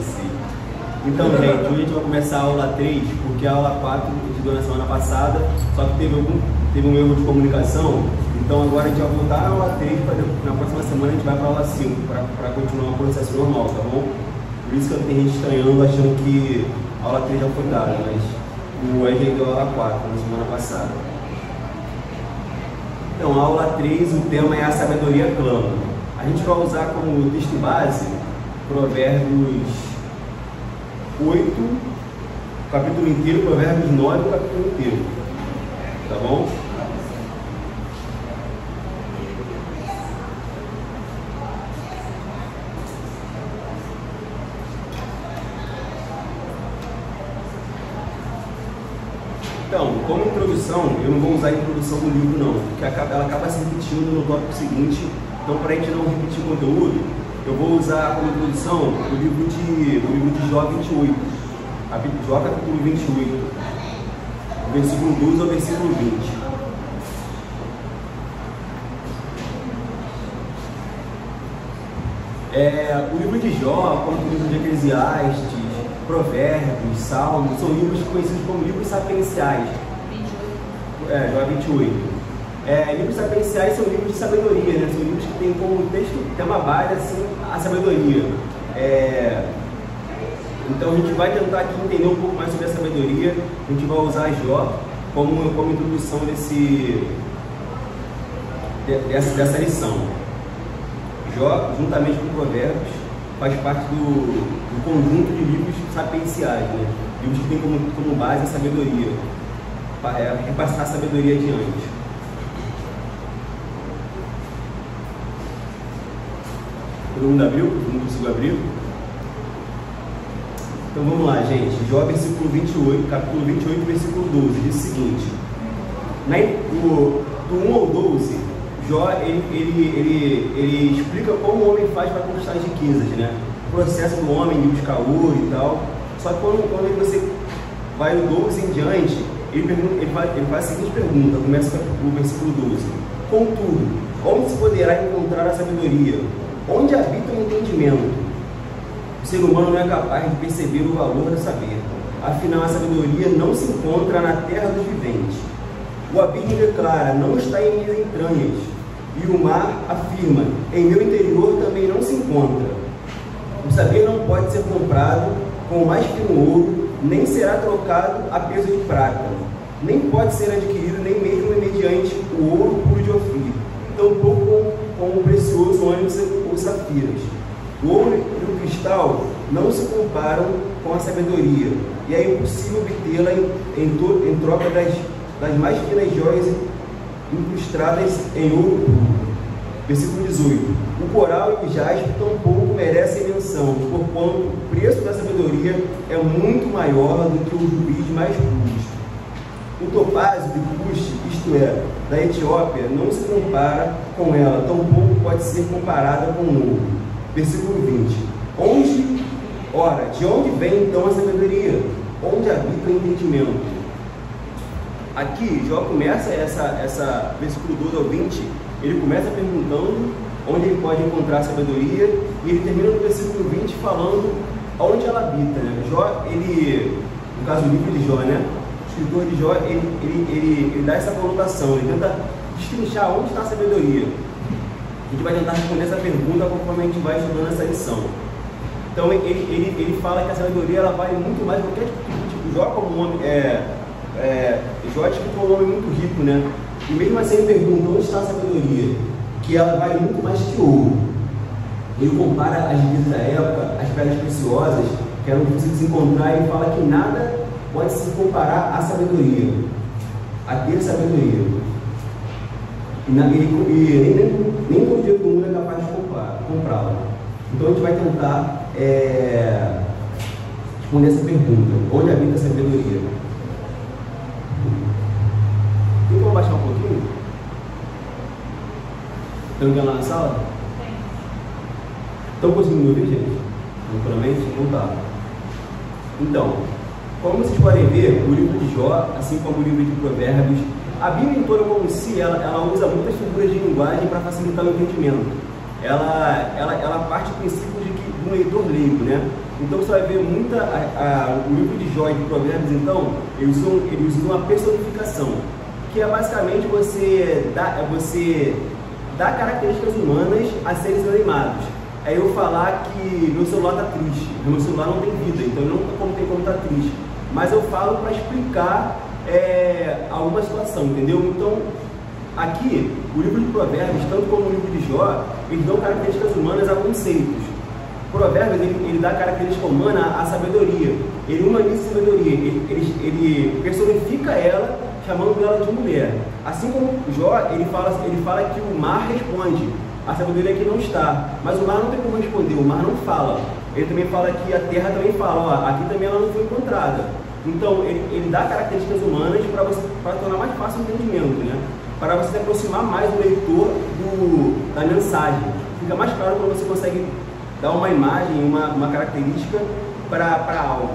esqueci. Então, gente, hoje a gente vai começar a aula 3, porque a aula 4 a gente deu na semana passada, só que teve um erro de comunicação. Então agora a gente vai voltar à aula 3, na próxima semana a gente vai para a aula 5, para continuar o processo normal, tá bom? Por isso que tem gente estranhando, achando que a aula 3 já foi dada, mas o Wesley deu a aula 4 na semana passada. Então, a aula 3, o tema é a sabedoria clama. A gente vai usar como texto base Provérbios 8, capítulo inteiro, Provérbios 9, o capítulo inteiro. Tá bom? Então, como introdução, eu não vou usar a introdução do livro não, porque ela acaba se repetindo no tópico seguinte. Então, para a gente não repetir conteúdo, eu vou usar como introdução o livro de Jó 28, Jó capítulo 28, versículo 12 ao versículo 20. O livro de Jó, como o livro de Eclesiastes, Provérbios, Salmos, são livros conhecidos como livros sapienciais. 28. Jó 28. Livros sapienciais são livros de sabedoria, né? São livros que têm como texto, tem uma base assim, a sabedoria. Então a gente vai tentar aqui entender um pouco mais sobre a sabedoria. A gente vai usar Jó como introdução dessa lição. Jó, juntamente com Provérbios, faz parte do conjunto de livros sapienciais, né? Livros que têm como base a sabedoria, repassar a sabedoria adiante. Todo mundo abriu? Todo mundo conseguiu abrir? Então vamos lá, gente. Jó, versículo 28, capítulo 28, versículo 12, diz o seguinte: do 1 ao 12, Jó ele explica como o homem faz para conquistar as riquezas, né? O processo do homem de buscar ouro e tal. Só que quando você vai no 12 em diante, ele faz a seguinte pergunta, começa o versículo 12: contudo, onde se poderá encontrar a sabedoria? Onde habita o entendimento? O ser humano não é capaz de perceber o valor do saber. Afinal, a sabedoria não se encontra na terra dos viventes. O abismo declara: não está em minhas entranhas. E o mar afirma: em meu interior também não se encontra. O saber não pode ser comprado com o mais fino ouro, nem será trocado a peso de prata. Nem pode ser adquirido nem mesmo mediante o ouro puro de Ofir, tampouco com o precioso ônix ou safiras. O ouro e o cristal não se comparam com a sabedoria, e é impossível obtê-la em troca das mais finas joias incrustadas em ouro puro. Versículo 18: o coral e o jaspe tampouco merecem menção, porquanto o preço da sabedoria é muito maior do que os rubis mais puros. O topázio de Cush, isto é, da Etiópia, não se compara com ela, tampouco pode ser comparada com o ouro. Versículo 20: de onde vem então a sabedoria? Onde habita o entendimento? Aqui, Jó começa versículo 12 ao 20, ele começa perguntando onde ele pode encontrar a sabedoria, e ele termina no versículo 20 falando onde ela habita, né? Jó, no caso do livro de Jó, né? O escritor de Jó, ele dá essa conotação, ele tenta destrinchar onde está a sabedoria. A gente vai tentar responder essa pergunta conforme a gente vai estudando essa lição. Então ele fala que a sabedoria ela vale muito mais do que tipo Jó como um homem. Jó é tipo um homem muito rico, né? E mesmo assim ele pergunta onde está a sabedoria, que ela vale muito mais que ouro. Ele compara as riquezas da época, as pedras preciosas que eram difíceis de encontrar, e fala que nada pode se comparar à sabedoria, a ter sabedoria. E nem todo dia do mundo é capaz de comprá-la. Então a gente vai tentar responder essa pergunta: onde habita a sabedoria? Tem como baixar um pouquinho? Tem alguém lá na sala? Tem. Estão conseguindo me ouvir, gente? Tranquilamente? Então tá. Então, como vocês podem ver, o livro de Jó, assim como o livro de Provérbios, a Bíblia em toda como si, ela usa muitas figuras de linguagem para facilitar o entendimento. Ela parte do princípio de um leitor leigo, né? Então você vai ver o livro de Jó e de Provérbios, então, eles usam uma personificação, que é basicamente você dá características humanas a seres animados. É eu falar que meu celular está triste, meu celular não tem vida, então ele não tem como estar triste. Mas eu falo para explicar alguma situação, entendeu? Então, aqui, o livro de Provérbios, tanto como o livro de Jó, eles dão características humanas a conceitos. Provérbios, ele dá característica humana à sabedoria. Ele humaniza a sabedoria, ele personifica ela, chamando ela de mulher. Assim como Jó, ele fala que o mar responde. A sabedoria aqui não está, mas o mar não tem como responder, o mar não fala. Ele também fala que a terra também fala, ó, aqui também ela não foi encontrada. Então, ele dá características humanas para tornar mais fácil o entendimento, né? Para você se aproximar mais do leitor da mensagem. Fica mais claro quando você consegue dar uma imagem, uma característica para algo.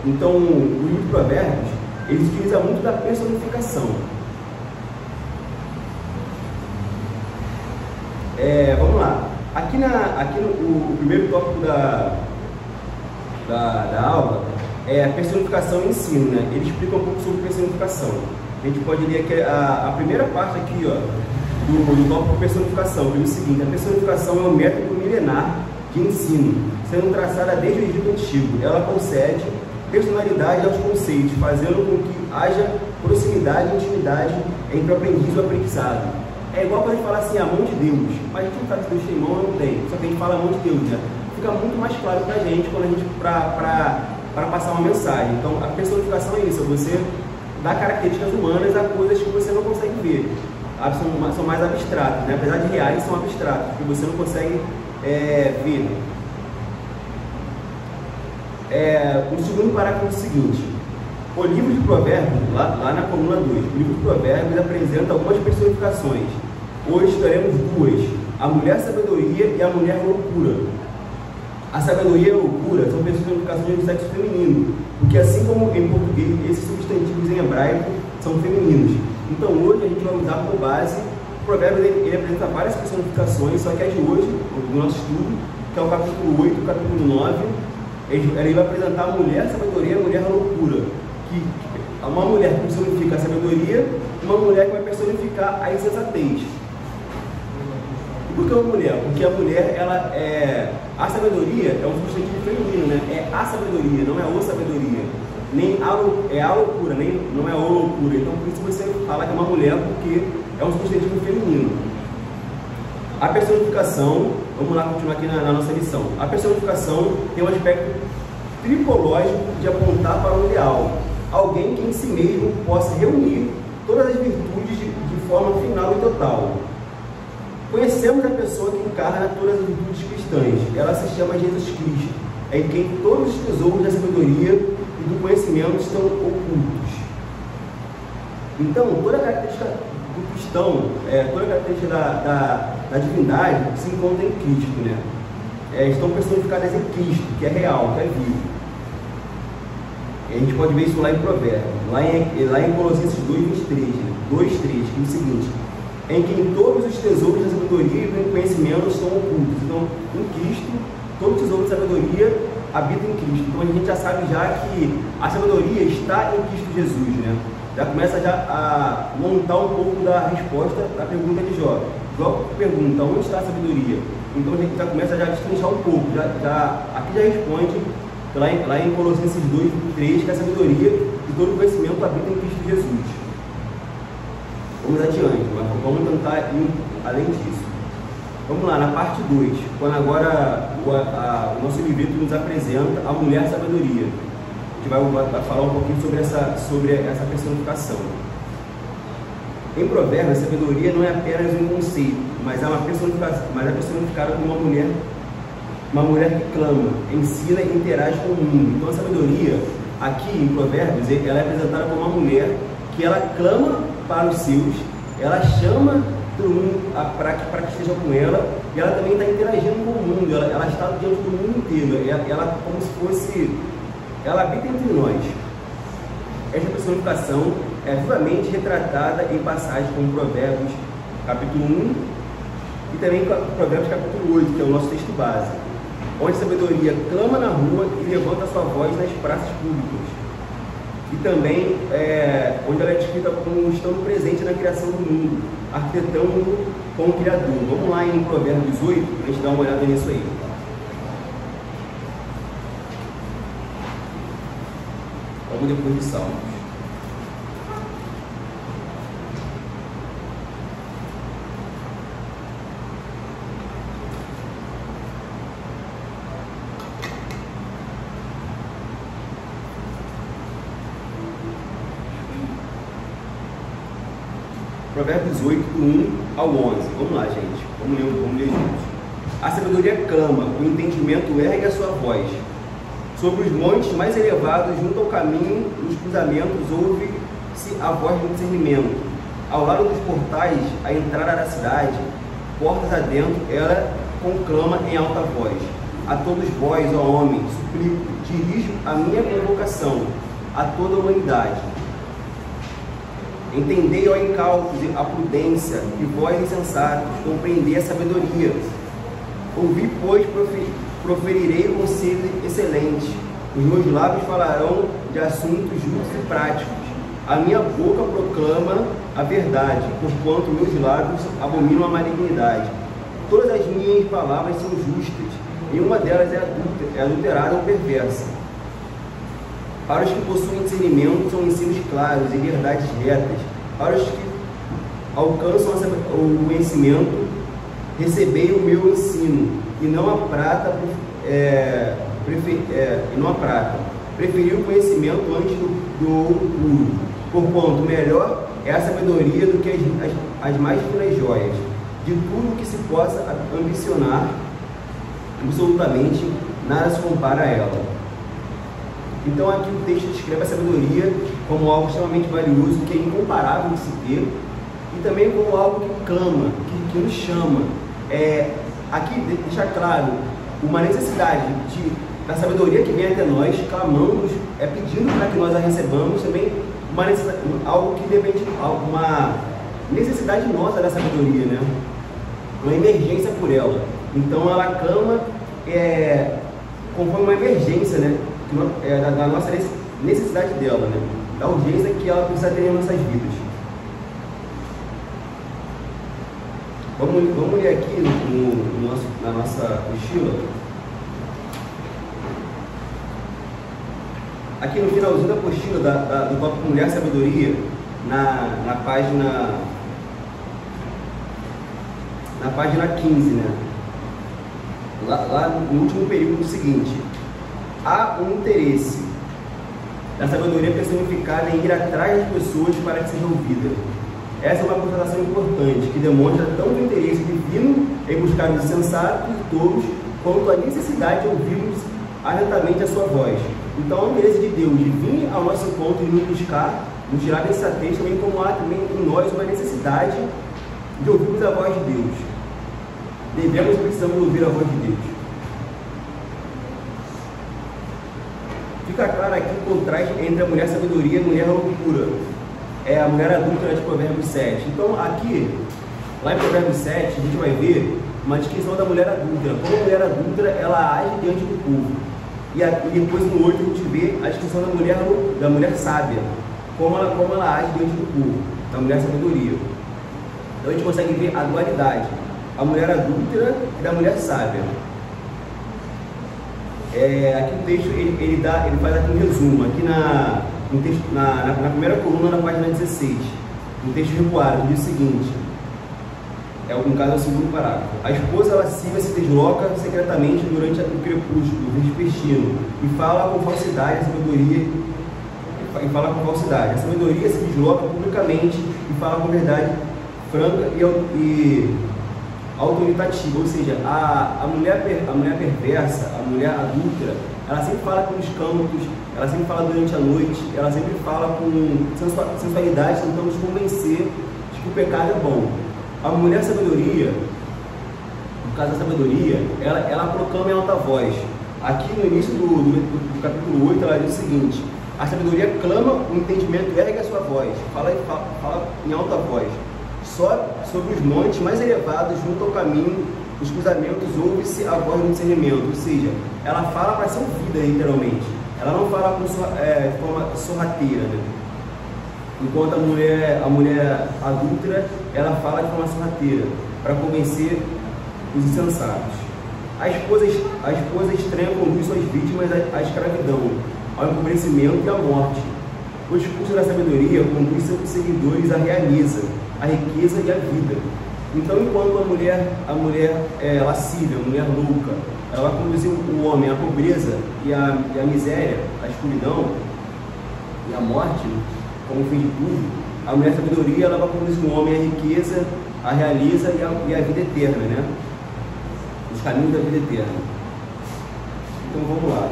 Então, o livro de Provérbios, ele utiliza muito da personificação. Vamos lá. Aqui no primeiro tópico da aula é a personificação e ensino, né? Ele explica um pouco sobre personificação. A gente pode ler aqui a primeira parte aqui, ó, do tópico personificação, que é o seguinte: a personificação é um método milenar de ensino, sendo traçada desde o Egito Antigo. Ela concede personalidade aos conceitos, fazendo com que haja proximidade e intimidade entre o aprendiz e o aprendizado. É igual quando a gente fala assim, a mão de Deus, mas a gente não sabe se Deus tem mão ou não tem, só que a gente fala a mão de Deus, né? Fica muito mais claro pra gente quando a gente, para passar uma mensagem. Então, a personificação é isso, você dá características humanas a coisas que você não consegue ver, são mais abstratas, né? Apesar de reais, são abstratos, que você não consegue ver. O segundo parágrafo é o seguinte: o livro de Provérbios, lá na coluna 2, o livro de Provérbios apresenta algumas personificações. Hoje estaremos duas: a mulher sabedoria e a mulher loucura. A sabedoria e a loucura são personificações do sexo feminino, porque assim como em português, esses substantivos em hebraico são femininos. Então hoje a gente vai usar por base, o Provérbios ele apresenta várias personificações, só que a de hoje, do nosso estudo, que é o capítulo 8 e o capítulo 9, ele vai apresentar a mulher sabedoria e a mulher loucura. Que uma mulher personifica a sabedoria, uma mulher que vai personificar a insensatez. E por que uma mulher? Porque a mulher, a sabedoria é um substantivo feminino, né? É a sabedoria, não é o sabedoria. Nem a loucura, não é o loucura. Então por isso você fala que é uma mulher, porque é um substantivo feminino. A personificação, vamos lá continuar aqui na nossa lição. A personificação tem um aspecto tripológico de apontar para um ideal. Alguém que em si mesmo possa reunir todas as virtudes de forma final e total. Conhecemos a pessoa que encarna todas as virtudes cristãs. Ela se chama Jesus Cristo, em quem todos os tesouros da sabedoria e do conhecimento estão ocultos. Então, toda a característica do cristão, toda a característica da divindade se encontra em Cristo, né? Estão personificadas em Cristo, que é real, que é vivo. A gente pode ver isso lá em Provérbios, lá em Colossenses 2:23, né? 2:3, que é o seguinte: em quem todos os tesouros da sabedoria e do conhecimento estão ocultos. Então, em Cristo, todo tesouro de sabedoria habita em Cristo. Então, a gente já sabe que a sabedoria está em Cristo Jesus, né? Já começa a montar um pouco da resposta da pergunta de Jó. Jó pergunta: onde está a sabedoria? Então, a gente já começa a destrinchar um pouco. Aqui já responde lá em Colossenses 2:3, que a sabedoria e todo o conhecimento habita em Cristo Jesus. Vamos adiante, mas vamos tentar ir além disso. Vamos lá, na parte 2, quando agora o nosso livreto nos apresenta a mulher sabedoria. A gente vai falar um pouquinho sobre essa personificação. Em Provérbios, a sabedoria não é apenas um conceito, mas é personificada como uma mulher que clama, ensina e interage com o mundo. Então a sabedoria, aqui em Provérbios, ela é apresentada como uma mulher que ela clama para os seus, ela chama todo mundo para que esteja com ela, e ela também está interagindo com o mundo, ela está diante do mundo inteiro, ela como se fosse, ela habita entre nós. Essa personificação é vivamente retratada em passagens como Provérbios capítulo 1 e também Provérbios capítulo 8, que é o nosso texto base. onde a sabedoria clama na rua e levanta sua voz nas praças públicas. E também onde ela é descrita como estando presente na criação do mundo, arquitetando com o Criador. Vamos lá em Provérbios 8, para a gente dar uma olhada nisso aí. Vamos depois de Salmos. Provérbios 8, do 1 ao 11. Vamos lá, gente. Vamos ler juntos. A sabedoria clama, o entendimento ergue a sua voz. Sobre os montes mais elevados, junto ao caminho, nos cruzamentos, ouve-se a voz do discernimento. Ao lado dos portais, a entrada da cidade, portas adentro, ela conclama em alta voz. A todos vós, ó homens, suplico, dirijo a minha convocação a toda a humanidade. Entendei, ó incautos, a prudência, e vós, insensatos, compreendei a sabedoria. Ouvi, pois, proferirei conselho excelente. Os meus lábios falarão de assuntos justos e práticos. A minha boca proclama a verdade, porquanto meus lábios abominam a malignidade. Todas as minhas palavras são justas, nenhuma delas é adulterada ou perversa. Para os que possuem discernimento, são ensinos claros e verdades retas. Para os que alcançam o conhecimento, recebei o meu ensino, e não a prata, preferi o conhecimento antes do ouro puro, porquanto melhor é a sabedoria do que as mais finas joias. De tudo que se possa ambicionar, absolutamente nada se compara a ela. Então aqui o texto descreve a sabedoria como algo extremamente valioso, que é incomparável de se ter, e também como algo que clama, que nos chama. Aqui deixa claro uma necessidade da sabedoria que vem até nós, clamamos, pedindo para que nós a recebamos, também algo que depende, uma necessidade nossa da sabedoria, né? Uma emergência por ela. Então ela clama conforme uma emergência, né? Da nossa necessidade dela, né? Da urgência que ela precisa ter em nossas vidas. Vamos ler aqui na nossa mochila. Aqui no finalzinho da apostila do tópico Mulher Sabedoria, na página 15, né? Lá no último período seguinte. Há um interesse da sabedoria personificada em ir atrás das pessoas para que seja ouvida. Essa é uma constatação importante, que demonstra tanto o interesse divino em buscar os insensatos e tolos, quanto a necessidade de ouvirmos atentamente a sua voz. Então, há um interesse de Deus de vir ao nosso encontro e nos buscar, nos tirar desse texto, também como há também em nós uma necessidade de ouvirmos a voz de Deus. Devemos e precisamos ouvir a voz de Deus. Fica claro aqui o contraste entre a mulher sabedoria e a mulher loucura. É a mulher adulta de Provérbios 7. Então aqui, lá em Provérbios 7, a gente vai ver uma descrição da mulher adulta. Como a mulher adulta, ela age diante do povo. E depois no 8 a gente vê a descrição da mulher sábia. Como ela age diante do povo, da mulher sabedoria. Então a gente consegue ver a dualidade. A mulher adulta e da mulher sábia. Aqui o texto ele faz aqui um resumo. Aqui na primeira coluna, na página 16, no texto recuado, diz o seguinte: no caso é o segundo parágrafo. A esposa lasciva se desloca secretamente durante o crepúsculo vespertino e fala com falsidade a sabedoria. A sabedoria se desloca publicamente e fala com verdade franca e autoritativa, ou seja, a mulher perversa, a mulher adúltera, ela sempre fala pelos cantos, ela sempre fala durante a noite, ela sempre fala com sensualidade, tentando nos convencer de que o pecado é bom. A mulher sabedoria, no caso da sabedoria, ela proclama em alta voz. Aqui no início do capítulo 8, ela diz o seguinte: a sabedoria clama, o entendimento ergue a sua voz, fala em alta voz. Só sobre os montes mais elevados, junto ao caminho, Nos cruzamentos ouve-se a voz do discernimento, ou seja, ela fala para ser ouvida, literalmente. Ela não fala de forma sorrateira, né? Enquanto a mulher adúltera, ela fala de forma sorrateira, para convencer os insensatos. A esposa estranha conduz suas vítimas à escravidão, ao empobrecimento e à morte. O discurso da sabedoria conduz seus seguidores à realeza, à riqueza e à vida. Então, enquanto a mulher lascívia, a mulher louca, ela vai conduzir o homem à pobreza e à miséria, à escuridão e à morte, como fim de tudo, a mulher sabedoria ela vai conduzir o homem à riqueza, à realeza e à vida eterna, né? Os caminhos da vida eterna. Então vamos lá.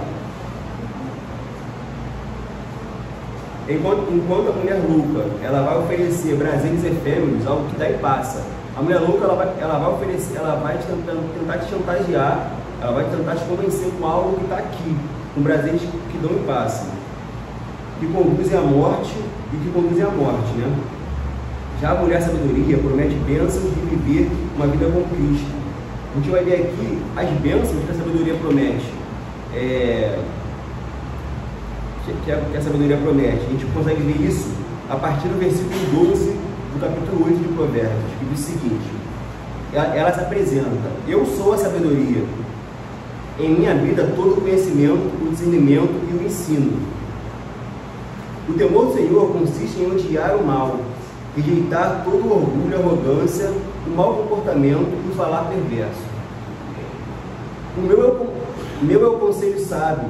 Enquanto a mulher louca ela vai oferecer prazeres efêmeros, algo que dá e passa. A mulher louca ela vai oferecer, ela vai tentar te chantagear, ela vai tentar te convencer com algo que está aqui, com prazeres que dão e passam, que conduzem à morte e que conduzem à morte, né? Já a mulher sabedoria promete bênçãos de viver uma vida com Cristo. A gente vai ver aqui as bênçãos que a sabedoria promete. Que a sabedoria promete. A gente consegue ver isso a partir do versículo 12 do capítulo 8 de Provérbios, que diz o seguinte: ela se apresenta: eu sou a sabedoria, em minha vida todo o conhecimento, o discernimento e o ensino. O temor do Senhor consiste em odiar o mal, rejeitar todo o orgulho, a arrogância, o mau comportamento e o falar perverso. O meu é o conselho sábio,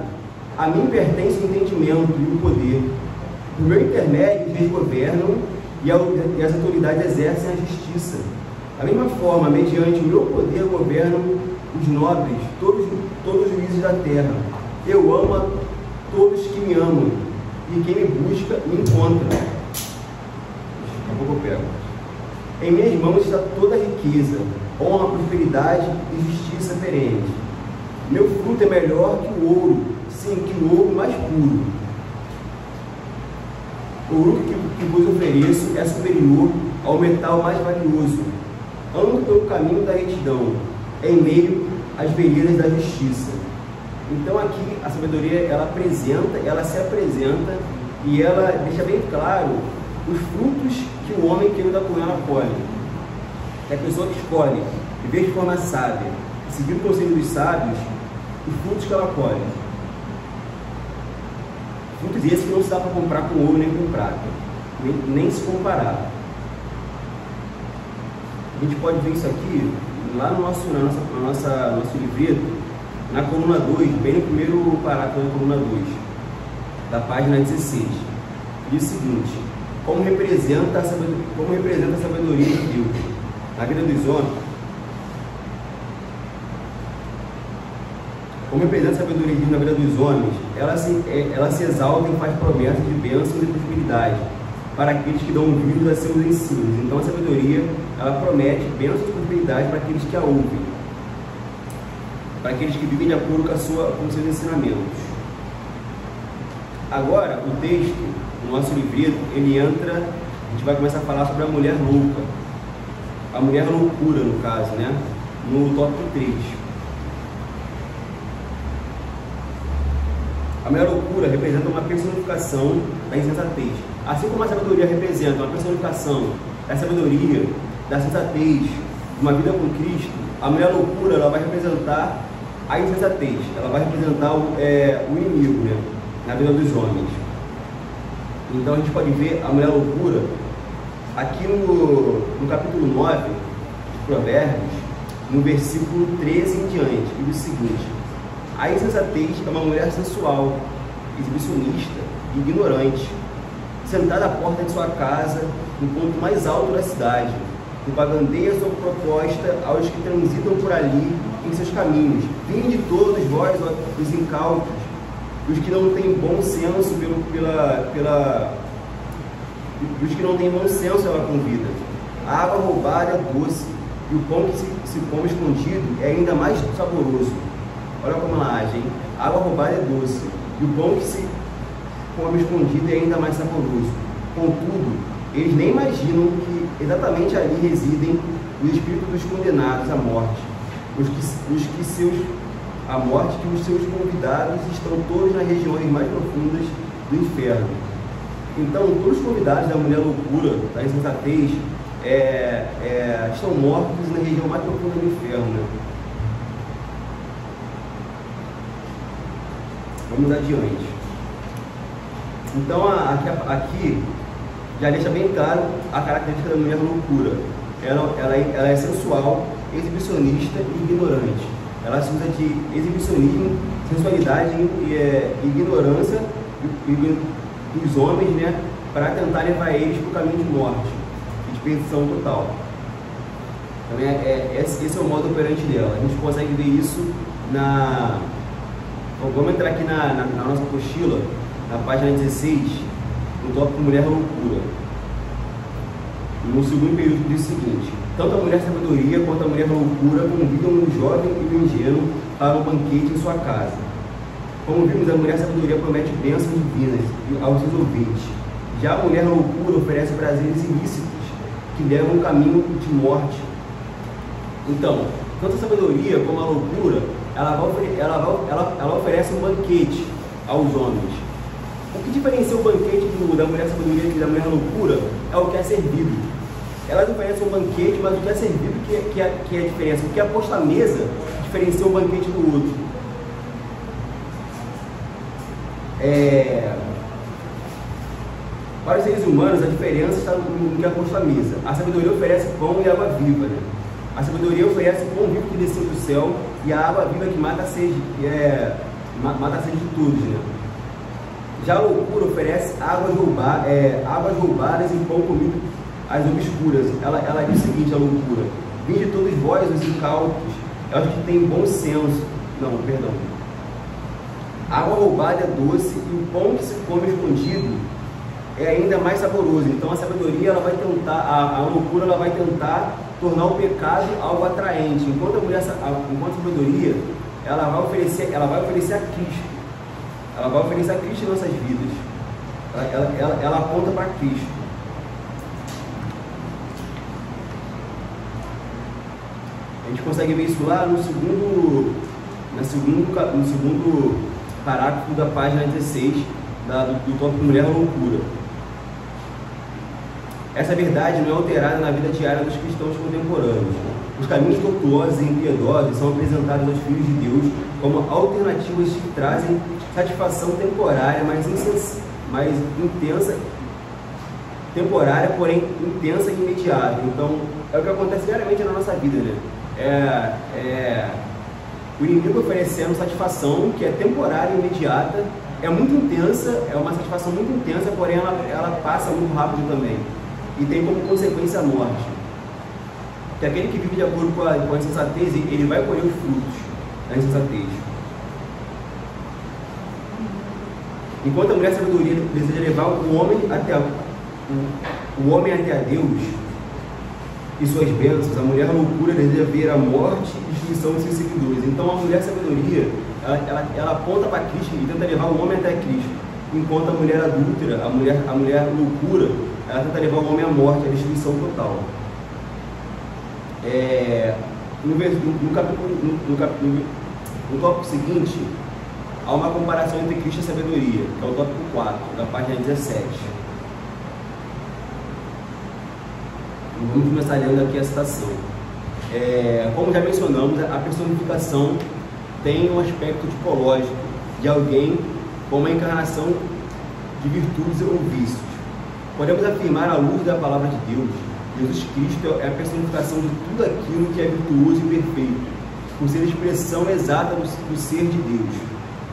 a mim pertence o entendimento e o poder. Por meu intermédio, os reis governam e as autoridades exercem a justiça. Da mesma forma, mediante o meu poder, governam os nobres, todos os juízes da terra. Eu amo a todos que me amam, e quem me busca, me encontra. Daqui a pouco eu pego. Em minhas mãos está toda a riqueza, honra, prosperidade e justiça perene. Meu fruto é melhor que o ouro, sim, que o ouro mais puro. O ouro que vos ofereço é superior ao metal mais valioso. Ando pelo caminho da retidão, em meio às veredas da justiça. Então aqui a sabedoria ela se apresenta e ela deixa bem claro os frutos que o homem que anda com ela colhe. É a pessoa que escolhe viver de forma sábia, seguir o conselho dos sábios, os frutos que ela colhe. Frutos esses que não se dá para comprar com ouro nem com prata, nem se comparar. A gente pode ver isso aqui lá no nosso livreto, na coluna 2, bem no primeiro parágrafo da coluna 2, da página 16. Diz o seguinte: como representa a sabedoria de Deus na vida dos homens. Como representa a sabedoria de Deus na vida dos homens, ela se exalta e faz promessas de bênçãos e prosperidade para aqueles que dão ouvidos a seus ensinos. Então a sabedoria, ela promete bênçãos e prosperidade para aqueles que a ouvem, para aqueles que vivem de acordo com os seus ensinamentos. Agora, o texto, o nosso livreto, ele entra, a gente vai começar a falar sobre a mulher louca, a mulher loucura, no caso, né? No tópico 3. A mulher loucura representa uma personificação da insensatez. Assim como a sabedoria representa uma personificação da sabedoria, da sensatez, de uma vida com Cristo, a mulher loucura ela vai representar a insensatez, ela vai representar o inimigo, né, na vida dos homens. Então a gente pode ver a mulher loucura aqui no capítulo 9 de Provérbios, no versículo 13 em diante, que diz o seguinte: a insensatez é uma mulher sensual, exibicionista e ignorante, sentada à porta de sua casa, no ponto mais alto da cidade, propagandeia sua proposta aos que transitam por ali em seus caminhos. Vinde todos vós, os incautos, os que não têm bom senso os que não têm bom senso ela convida. A água roubada é doce, e o pão que se come escondido é ainda mais saboroso. Olha como ela age, hein? A água roubada é doce, e o pão que se come escondido é ainda mais saboroso. Contudo, eles nem imaginam que exatamente ali residem os espíritos dos condenados à morte, a morte que os seus convidados estão todos nas regiões mais profundas do inferno. Então, todos os convidados da mulher loucura, da insensatez, estão mortos na região mais profunda do inferno, né? Vamos adiante. Então, aqui já deixa bem claro a característica da mulher loucura. Ela é sensual, exibicionista e ignorante. Ela se usa de exibicionismo, sensualidade e ignorância dos homens, né, para tentar levar eles para o caminho de morte e de perdição total. Então, esse é o modo operante dela. A gente consegue ver isso vamos entrar aqui na nossa apostila, na página 16, no tópico Mulher Loucura. No segundo período diz o seguinte: tanto a mulher sabedoria quanto a mulher loucura convidam um jovem e um ingênuo para um banquete em sua casa. Como vimos, a mulher sabedoria promete bênçãos divinas aos seus ouvintes. Já a mulher loucura oferece prazeres ilícitos que levam um caminho de morte. Então, tanto a sabedoria como a loucura, ela oferece um banquete aos homens. O que diferencia o banquete da mulher sabedoria e da mulher loucura é o que é servido. Elas oferecem um banquete, mas o que é servido que é a diferença. O que é posto à mesa diferencia um banquete do outro. Para os seres humanos, a diferença está no que é posto à mesa. A sabedoria oferece pão e água viva, né? A sabedoria oferece pão vivo que desceu do céu e a água viva que mata a sede, mata a sede de todos, né? Já a loucura oferece águas roubadas e pão comido às obscuras. Ela diz o seguinte, a loucura: vinde todos vós, os incautos, aos que têm bom senso. Não, perdão. A água roubada é doce e o pão que se come escondido é ainda mais saboroso. Então a sabedoria, ela vai tentar, a loucura, ela vai tentar tornar o pecado algo atraente, enquanto a sabedoria, ela vai oferecer a Cristo. Ela vai oferecer a Cristo em nossas vidas. Ela aponta para Cristo. A gente consegue ver isso lá no segundo parágrafo da página 16 do tópico Mulher Loucura. Essa verdade não é alterada na vida diária dos cristãos contemporâneos. Os caminhos tortuosos e impiedosos são apresentados aos filhos de Deus como alternativas que trazem satisfação temporária, mais intensa, temporária, porém intensa e imediata. Então, é o que acontece diariamente na nossa vida, né? O inimigo oferecendo satisfação que é temporária e imediata, é muito intensa, é uma satisfação muito intensa, porém ela passa muito rápido também. E tem como consequência a morte. Que aquele que vive de acordo com a insensatez, ele vai colher os frutos da insensatez. Enquanto a mulher sabedoria deseja levar o homem até a Deus e suas bênçãos, a mulher loucura deseja ver a morte e destruição de seus seguidores. Então a mulher sabedoria, ela aponta para Cristo e tenta levar o homem até Cristo. Enquanto a mulher adúltera, a mulher loucura, ela tenta levar o homem à morte, à destruição total. No tópico seguinte, há uma comparação entre Cristo e a sabedoria, que é o tópico 4, da página 17. Vamos começar lendo aqui a citação. Como já mencionamos, a personificação tem um aspecto tipológico de alguém com uma encarnação de virtudes ou vícios. Podemos afirmar, à luz da palavra de Deus, Jesus Cristo é a personificação de tudo aquilo que é virtuoso e perfeito, por ser a expressão exata do ser de Deus.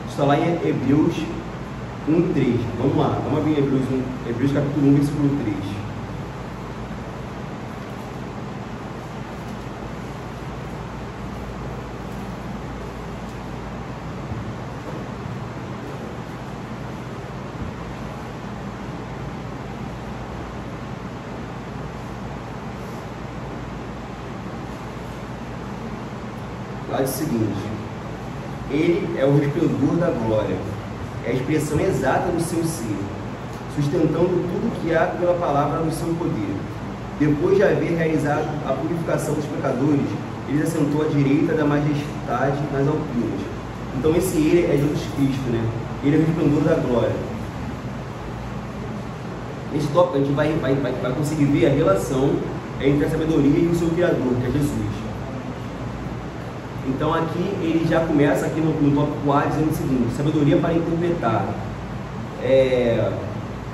Está lá em Hebreus 1:3. Vamos lá, vamos abrir Hebreus capítulo 1, versículo 3. Lá diz o seguinte: ele é o resplendor da glória, é a expressão exata do seu ser, sustentando tudo que há pela palavra do seu poder. Depois de haver realizado a purificação dos pecadores, ele se assentou à direita da majestade nas alturas. Então esse ele é Jesus Cristo, né? Ele é o resplendor da glória. Nesse tópico a gente vai conseguir ver a relação entre a sabedoria e o seu Criador, que é Jesus. Então aqui ele já começa aqui no tópico A dizendo o seguinte: sabedoria para interpretar.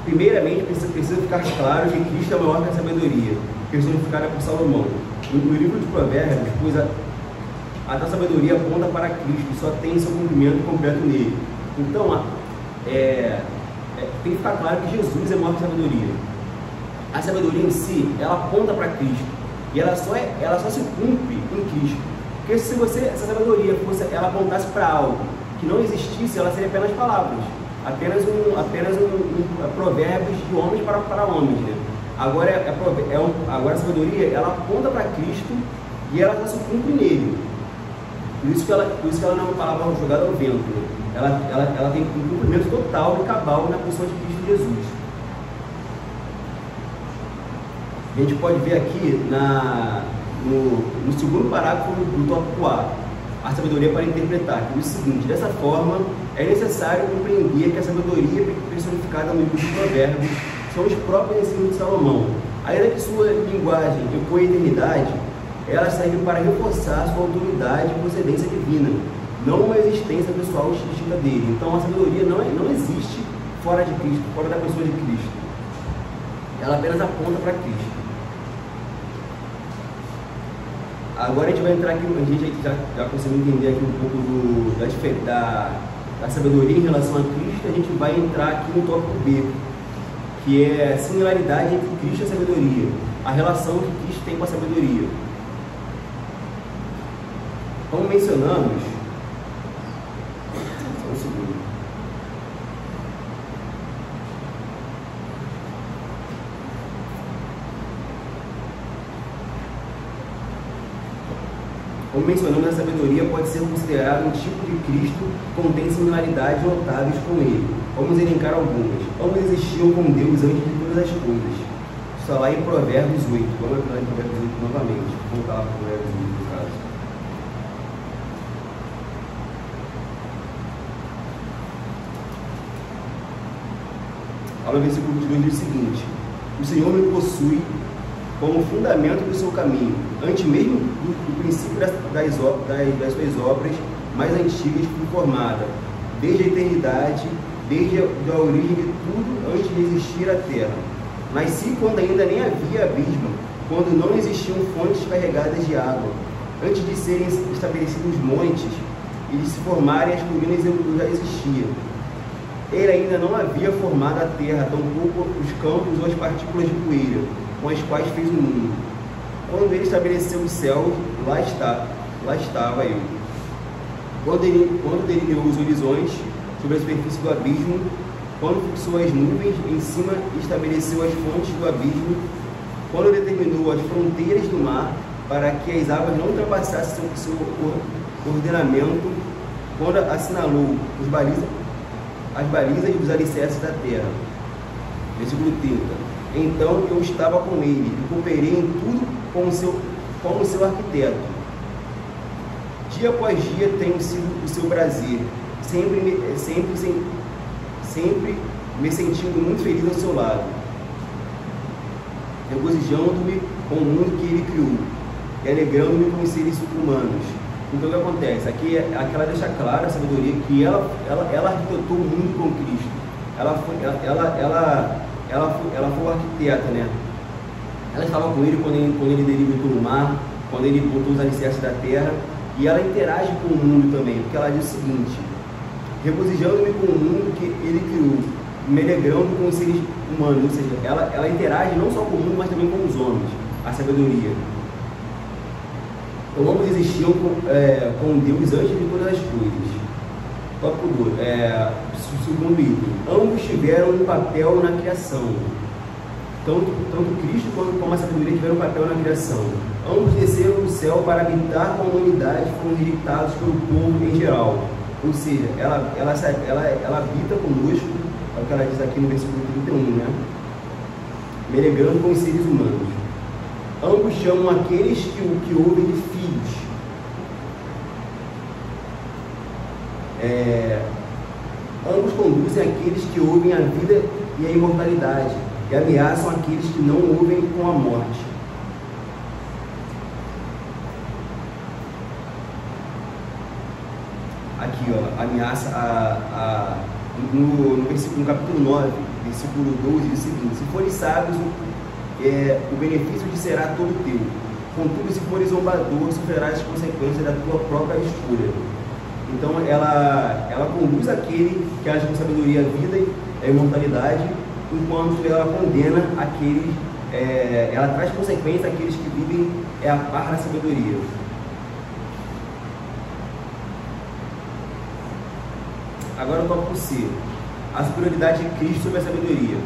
Primeiramente precisa ficar claro que Cristo é maior que a sabedoria, personificada por Salomão. No livro de Provérbios, pois a sabedoria aponta para Cristo e só tem seu cumprimento completo nele. Então tem que ficar claro que Jesus é maior que a sabedoria. A sabedoria em si, ela aponta para Cristo e ela só se cumpre em Cristo. Porque se essa sabedoria ela apontasse para algo que não existisse, ela seria apenas palavras, apenas provérbios de homens para homens, né? Agora a sabedoria, ela aponta para Cristo e ela só se cumpre nele. Por isso que ela não é uma palavra jogada ao vento, né? Ela tem um cumprimento total e cabal na pessoa de Cristo Jesus. A gente pode ver aqui no segundo parágrafo do tópico A sabedoria para interpretar, que diz o seguinte: dessa forma, é necessário compreender que a sabedoria personificada no livro de Provérbios são os próprios ensinos de Salomão. Ainda que sua linguagem ecoe a eternidade, ela serve para reforçar sua autoridade e procedência divina, não uma existência pessoal distinta dele. Então a sabedoria não existe fora de Cristo, fora da pessoa de Cristo. Ela apenas aponta para Cristo. Agora a gente vai entrar aqui, a gente já conseguiu entender aqui um pouco da sabedoria em relação a Cristo. A gente vai entrar aqui no tópico B, que é a similaridade entre Cristo e a sabedoria, a relação que Cristo tem com a sabedoria. Como mencionamos, só um segundo. Como mencionamos, a sabedoria pode ser considerada um tipo de Cristo que contém similaridades notáveis com ele. Vamos elencar algumas. Ambos existiam com Deus antes de todas as coisas. Isso está lá em Provérbios 8. Vamos entrar em Provérbios 8 novamente. Vamos voltar lá para Provérbios 8 no caso. Olha o versículo 22 diz o seguinte: o Senhor me possui como fundamento do seu caminho, antes mesmo do princípio das suas obras mais antigas fui formada, desde a eternidade, desde a origem de tudo, antes de existir a terra. Nasci quando ainda nem havia abismo, quando não existiam fontes carregadas de água, antes de serem estabelecidos os montes e de se formarem as colinas, eu já existia. Ele ainda não havia formado a terra, tampouco os campos ou as partículas de poeira, com as quais fez o mundo. Quando ele estabeleceu o céu, lá estava eu. Quando delineou os horizontes sobre a superfície do abismo, quando fixou as nuvens em cima e estabeleceu as fontes do abismo, quando determinou as fronteiras do mar para que as águas não ultrapassassem seu ordenamento, quando assinalou as balizas dos alicerces da terra. Versículo 30. Então eu estava com ele e cooperei em tudo como seu arquiteto. Dia após dia tenho sido o seu prazer, sempre me sentindo muito feliz ao seu lado, regozijando-me com o mundo que ele criou e alegrando-me com os seres humanos. Então o que acontece? Aqui ela deixa clara a sabedoria que ela arquitetou o mundo com Cristo. Ela foi uma arquiteta, né? Ela estava com ele quando ele delimitou o mar, quando ele botou os alicerces da terra, e ela interage com o mundo também, porque ela diz o seguinte: regozijando-me com o mundo que ele criou, me alegrando com os seres humanos. Ou seja, ela interage não só com o mundo, mas também com os homens, a sabedoria. Então ambos existiam com Deus antes de todas as coisas. Tópico 2, segundo item. Ambos tiveram um papel na criação. Tanto Cristo como a sabedoria tiveram um papel na criação. Ambos desceram do céu para habitar com a humanidade, foram rejeitados pelo povo em geral. Ou seja, ela habita conosco, é o que ela diz aqui no versículo 31, né? Me alegrando com os seres humanos. Ambos chamam aqueles que ouvem de filhos. Ambos conduzem aqueles que ouvem a vida e a imortalidade, e ameaçam aqueles que não ouvem com a morte. Aqui, ó, ameaça no capítulo 9, versículo 12, diz o seguinte: se fores sábios, o benefício te será todo teu. Contudo, se fores zombador, sofrerás as consequências da tua própria escolha. Então, ela conduz aquele que age com sabedoria a vida e a imortalidade, enquanto ela condena aqueles, ela traz consequências àqueles que vivem a par da sabedoria. Agora o tópico C, a superioridade de Cristo sobre a sabedoria.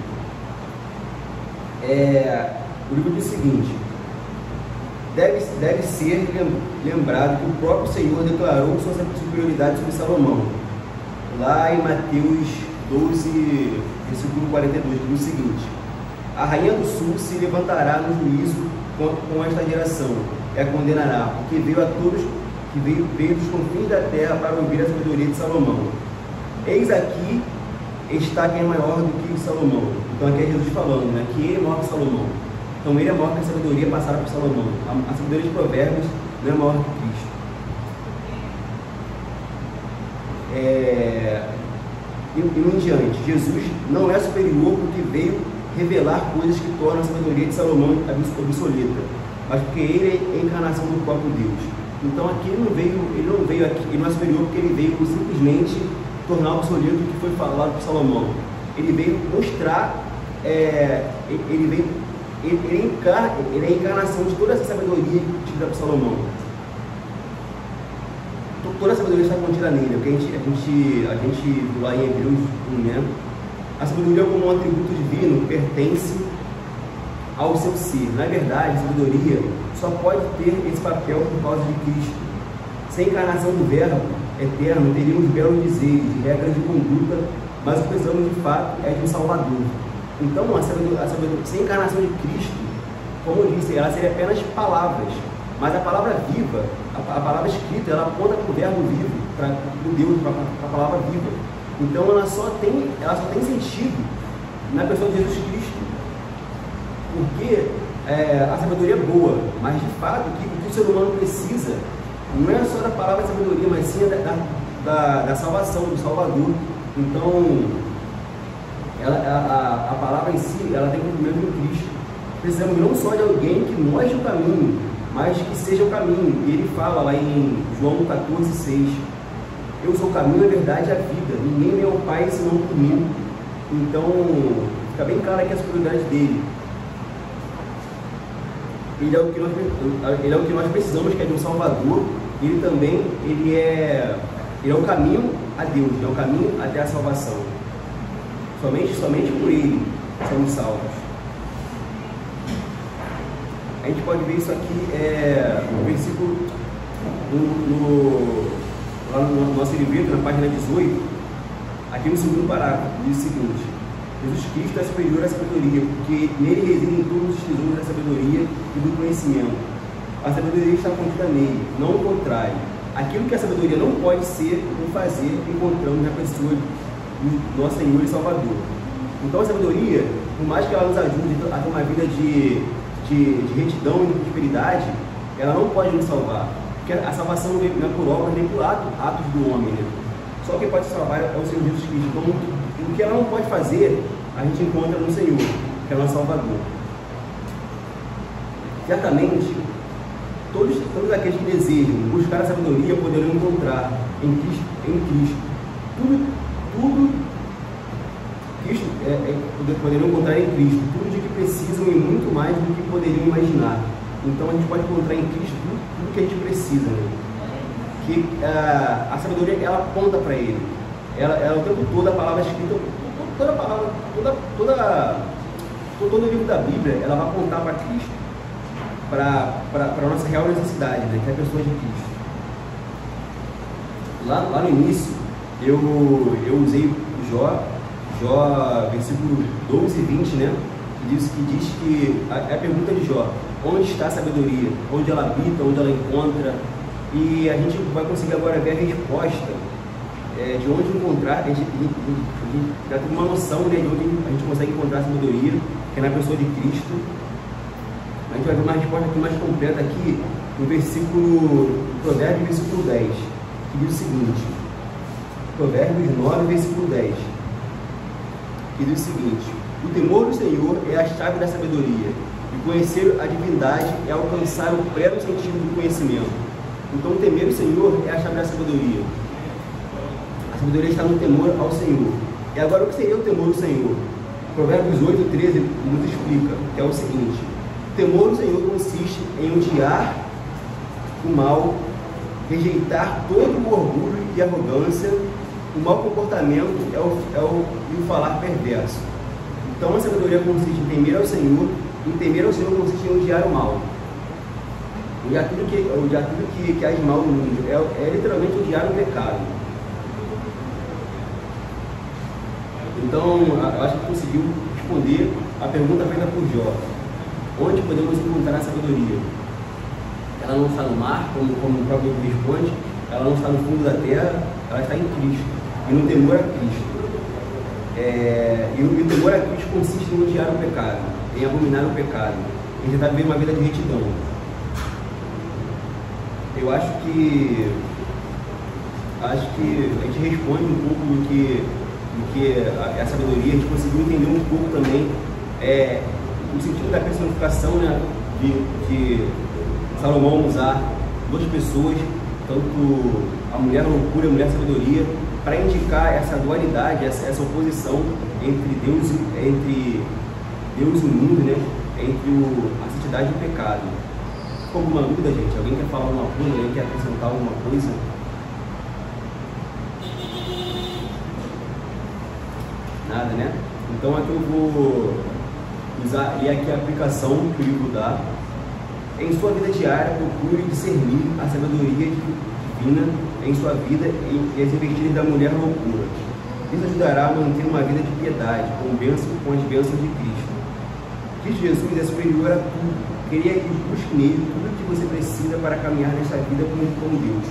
O livro diz o seguinte: deve ser lembrado que o próprio Senhor declarou sua superioridade sobre Salomão, lá em Mateus 12, versículo 42, que diz o seguinte: a rainha do sul se levantará no juízo com esta geração, e a condenará, porque veio a todos que veio dos confins da terra para ouvir a sabedoria de Salomão. Eis aqui está quem é maior do que Salomão. Então aqui é Jesus falando, né, que ele é maior que Salomão. Então ele é maior que a sabedoria passada por Salomão. A sabedoria de Provérbios não é maior que Cristo. E em diante, Jesus não é superior porque veio revelar coisas que tornam a sabedoria de Salomão obsoleta, mas porque ele é a encarnação do próprio Deus. Então aqui ele não é superior porque ele veio simplesmente tornar obsoleto o que foi falado por Salomão. Ele veio mostrar, ele é a encarnação de toda essa sabedoria tida por Salomão. Toda a sabedoria está contida nele, porque a gente lá em Hebreus 1, né? A sabedoria como um atributo divino pertence ao seu ser. Na verdade, a sabedoria só pode ter esse papel por causa de Cristo. Sem a encarnação do Verbo eterno, teríamos belos dizeres, regras de conduta, mas o que precisamos de fato é de um Salvador. Então, a sabedoria, sem a encarnação de Cristo, como eu disse, ela seria apenas palavras, mas a palavra viva, a palavra escrita, ela aponta para o Verbo vivo, para o Deus, para a palavra viva. Então, ela só tem sentido na pessoa de Jesus Cristo, porque a sabedoria é boa, mas de fato o que o ser humano precisa não é só da palavra de sabedoria, mas sim da salvação, do Salvador. Então, a palavra em si, ela tem cumprimento em Cristo. Precisamos não só de alguém que mostre o caminho, mas que seja o caminho. E ele fala lá em João 14,6: eu sou o caminho, a verdade e a vida. Ninguém vem ao Pai senão por mim. Então, fica bem claro aqui a superioridade dele. Ele é o que nós precisamos, que é de um Salvador. Ele também, ele é o caminho a Deus, é o caminho até a salvação. Somente por ele somos salvos. A gente pode ver isso aqui no versículo, lá no nosso livro, na página 18, aqui no segundo parágrafo, diz o seguinte: Jesus Cristo é superior à sabedoria, porque nele residem todos os tesouros da sabedoria e do conhecimento. A sabedoria está contida nele, não o contrário. Aquilo que a sabedoria não pode ser ou fazer, encontramos na pessoa do nosso Senhor e Salvador. Então a sabedoria, por mais que ela nos ajude a ter uma vida de retidão e de prosperidade, ela não pode nos salvar. Porque a salvação não é por obras nem por atos do homem, né? Só quem pode salvar é o Senhor Jesus Cristo. Então, o que ela não pode fazer, a gente encontra no Senhor, que é o nosso Salvador. Certamente, todos aqueles que desejam buscar a sabedoria poderão encontrar em Cristo. Tudo Cristo poderão encontrar em Cristo tudo de que precisam e muito mais do que poderiam imaginar. Então a gente pode encontrar em Cristo tudo que a gente precisa, né? Que a sabedoria, ela aponta para Ele. Ela o tempo todo, a palavra escrita, toda a palavra, todo o livro da Bíblia, ela vai apontar para Cristo, para a nossa real necessidade, né? Que é a pessoa de Cristo. Lá no início, eu usei Jó, versículo 12 e 20, né? Que diz que a pergunta de Jó: onde está a sabedoria? Onde ela habita? Onde ela encontra? E a gente vai conseguir agora ver a resposta de onde encontrar, a gente já tem uma noção, né, de onde a gente consegue encontrar a sabedoria, que é na pessoa de Cristo. A gente vai ver uma resposta aqui mais completa aqui no versículo, Provérbios, versículo 10, que diz o seguinte, Provérbios 9, versículo 10, que diz o seguinte: o temor do Senhor é a chave da sabedoria, e conhecer a divindade é alcançar o pleno sentido do conhecimento. Então, temer o Senhor é a chave da sabedoria. A sabedoria está no temor ao Senhor. E agora, o que seria o temor do Senhor? Provérbios 8, 13 nos explica, que é o seguinte: o temor do Senhor consiste em odiar o mal, rejeitar todo o orgulho e arrogância. O mau comportamento é o falar perverso. Então, a sabedoria consiste em temer ao Senhor, e temer ao Senhor consiste em odiar o mal. Odiar tudo que há de mal no mundo é literalmente odiar o pecado. Então, eu acho que conseguiu responder a pergunta feita por Jó. Onde podemos encontrar a sabedoria? Ela não está no mar, como o próprio responde, ela não está no fundo da terra, ela está em Cristo, e no temor a Cristo. E o temor a Cristo consiste em odiar o pecado, em abominar o pecado, em tentar viver uma vida de retidão. Eu acho que a gente responde um pouco do que a sabedoria. A gente conseguiu entender um pouco também o sentido da personificação, né, de Salomão usar duas pessoas, tanto a mulher loucura e a mulher sabedoria, para indicar essa dualidade, essa oposição entre Deus e o mundo, né, entre a santidade e o pecado. Ficou alguma dúvida, gente? Alguém quer falar alguma coisa? Alguém quer acrescentar alguma coisa? Nada, né? Então aqui eu vou ler aqui a aplicação que o livro dá. Em sua vida diária, procure discernir a sabedoria divina em sua vida e as investidas da mulher loucura. Isso ajudará a manter uma vida de piedade, com as bênçãos de Cristo. Cristo Jesus é superior a tudo. Queria que busque nele tudo que você precisa para caminhar nesta vida com Deus.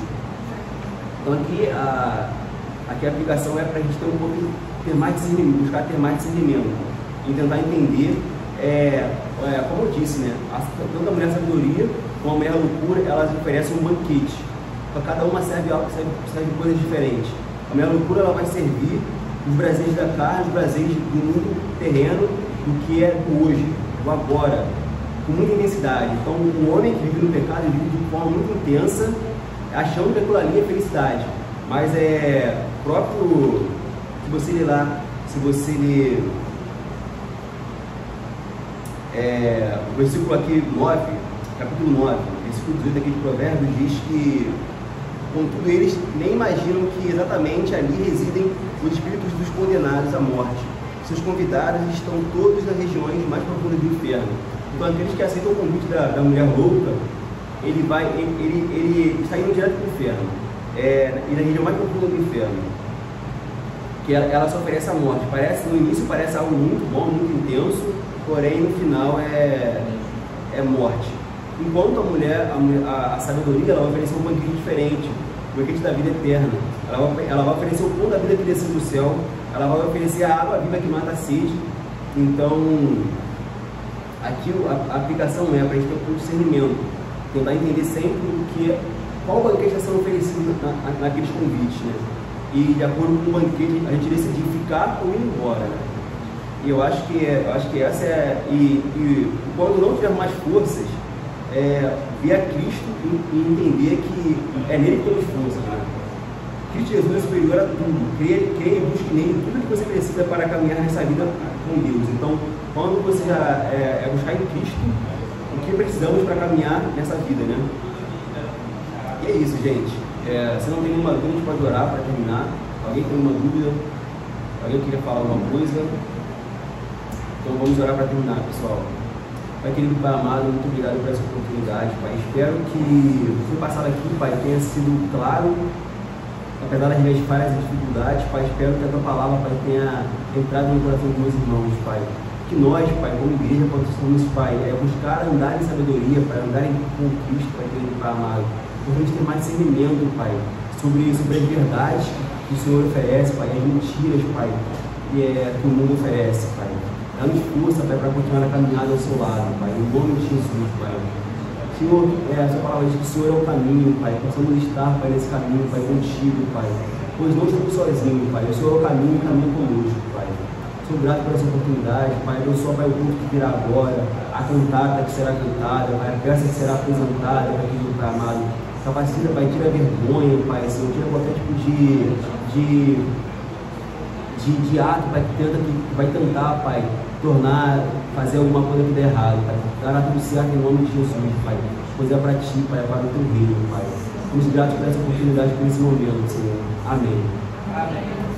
Então aqui a aplicação é para a gente ter um pouco, ter mais discernimento, buscar ter mais discernimento e tentar entender, como eu disse, né, tanto a mulher sabedoria como a mulher loucura, elas oferecem um banquete. Então cada uma serve coisas diferentes. A mulher loucura, ela vai servir os prazeres da carne, os prazeres do mundo terreno, do que é do hoje, do agora, com muita intensidade. Então, um homem que vive no pecado vive de forma muito intensa, achando que aquilo ali é felicidade. Mas próprio, se você ler lá, o versículo aqui 9, capítulo 9, versículo 18 aqui de Provérbios, diz que, contudo, eles nem imaginam que exatamente ali residem os espíritos dos condenados à morte. Seus convidados estão todos nas regiões mais profundas do inferno. Então, aqueles que aceitam o convite da mulher louca, ele está indo direto para o inferno, e na região mais profunda do inferno, que ela só oferece a morte. No início parece algo muito bom, muito intenso, porém no final é morte. Enquanto a sabedoria, ela vai oferecer um banquete diferente, o banquete da vida eterna. Ela vai oferecer o pão da vida que desceu do céu, ela vai oferecer a água viva que mata a sede. Então, aqui a aplicação para a gente ter um discernimento, tentar entender sempre qual banquete está sendo oferecido naqueles convites, né? E de acordo com o banquete, a gente decidir ficar ou ir embora, né? E eu acho que essa e quando não tiver mais forças, ver a Cristo e entender que é nele que temos forças, né? Cristo Jesus é superior a tudo. Creia e busque nele tudo que você precisa para caminhar nessa vida com Deus. Então, quando você buscar em Cristo o que precisamos para caminhar nessa vida, né? E é isso, gente. Se não tem nenhuma dúvida, a gente pode orar para terminar. Alguém tem alguma dúvida? Alguém queria falar alguma coisa? Então vamos orar para terminar, pessoal. Pai querido, Pai amado, muito obrigado por essa oportunidade, Pai. Espero que o que foi passado aqui, Pai, tenha sido claro, apesar das minhas falhas e dificuldades, Pai. Espero que a Tua palavra, Pai, tenha entrado no coração dos meus irmãos, Pai. Que nós, Pai, como igreja, possamos, Pai, buscar andar em sabedoria, Pai, andar com Cristo, Pai querido, Pai amado. Por a gente ter mais discernimento, Pai, sobre as verdades que o Senhor oferece, Pai, as mentiras, Pai, que o mundo oferece, Pai. Dá-nos força, Pai, para continuar a caminhada ao seu lado, Pai, em nome de Jesus, Pai. Senhor, a sua palavra diz que o Senhor é o caminho, Pai, possamos estar, Pai, nesse caminho, Pai, contigo, Pai, pois não estamos sozinhos, Pai, o Senhor é o caminho conosco, Pai. Sou grato por essa oportunidade, Pai, abençoa, Pai, o culto que virá agora, a cantata que será cantada, Pai, a peça que será apresentada, Pai, Jesus, Pai amado. Capacita, Pai, tira a vergonha, Pai, Senhor, tira qualquer tipo de ato, Pai, que vai tentar, Pai, fazer alguma coisa que dê errado, Pai. Dará tudo certo em nome de Jesus, Pai. Pois é para Ti, Pai, é para o Teu reino, Pai. Somos gratos por essa oportunidade, por esse momento, Senhor. Amém. Amém.